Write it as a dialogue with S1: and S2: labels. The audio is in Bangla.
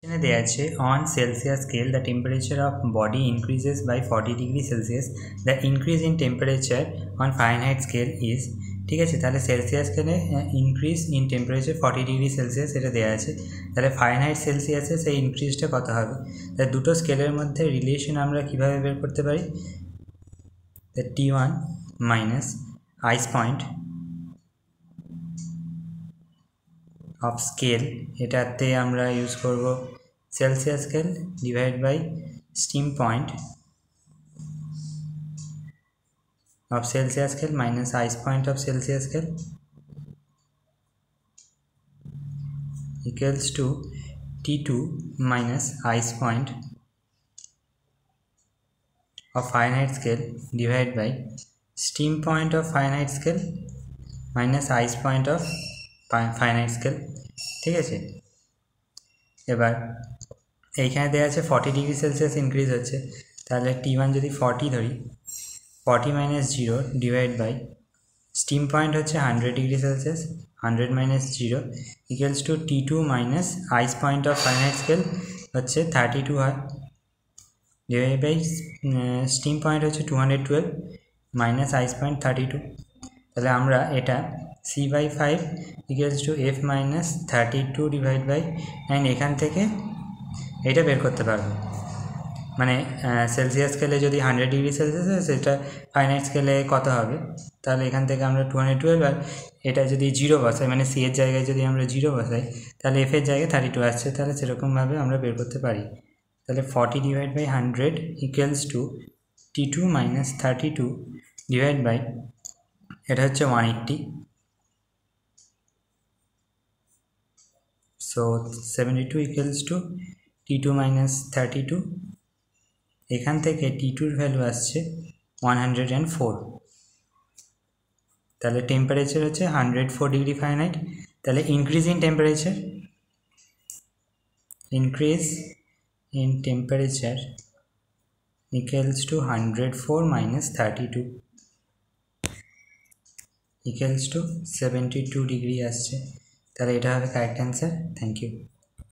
S1: এখানে দেয়া আছে on Celsius scale the temperature of body increases by 40 degree Celsius. The increase in temperature on Fahrenheit scale is ঠিক আছে। তাহলে সেলসিয়াস স্কেলে increase in temperature 40 degree Celsius এটা দেওয়া আছে। তাহলে ফারেনহাইট সেলসিয়াসে সেই ইনক্রিজটা কত হবে? তাহলে দুটো স্কেলের মধ্যে রিলেশন আমরা কিভাবে বের করতে পারি? T1 minus ice point of scale, এটাতে আমরা ইউজ করব Celsius scale divide by steam point of Celsius scale minus ice point of Celsius scale equals to T2 minus ice point of Fahrenheit scale divided by steam point of Fahrenheit scale minus ice point of Fahrenheit scale। ঠিক আছে, এবার এইখানে দেওয়া আছে 40 ডিগ্রি সেলসিয়াস ইনক্রিজ হচ্ছে, তাহলে T1 যদি 40 ধরি, 40 minus 0 divided by steam point হচ্ছে 100 degree Celsius, 100 minus 0 equals to T2 minus ice point of Fahrenheit scale হচ্ছে 32 হয়, divided by steam point হচ্ছে 212 minus ice point 32। তাহলে আমরা এটা C/5 equals to F minus 32 divided by 9 এখান থেকে এটা বের করতে পারবো। মানে সেলসিয়াস স্কেলে যদি 100 ডিগ্রি সেলসিয়াস হয় সেটা ফারেনহাইট স্কেলে কত হবে? তাহলে এখান থেকে আমরা 212 আর এটা যদি 0 বসাই, মানে সি এর জায়গায় যদি আমরা 0 বসাই তাহলে এফ এর জায়গায় 32 আসছে, তাহলে সেরকমভাবে আমরা বের করতে পারি। তাহলে 40 divide by 100 equals to T2 minus 32 divide by এটা হচ্ছে 180, so 72 equals to T2 minus 32। এখান থেকে T2 ভ্যালু আসছে 104, তাহলে টেম্পারেচার হচ্ছে 104 ডিগ্রি ফারেনহাইট। তাহলে increase in temperature equals to 104 minus 32 equals to 72 degree আসছে। তাহলে এটা হবে কারেক্ট অ্যান্সার। Thank you.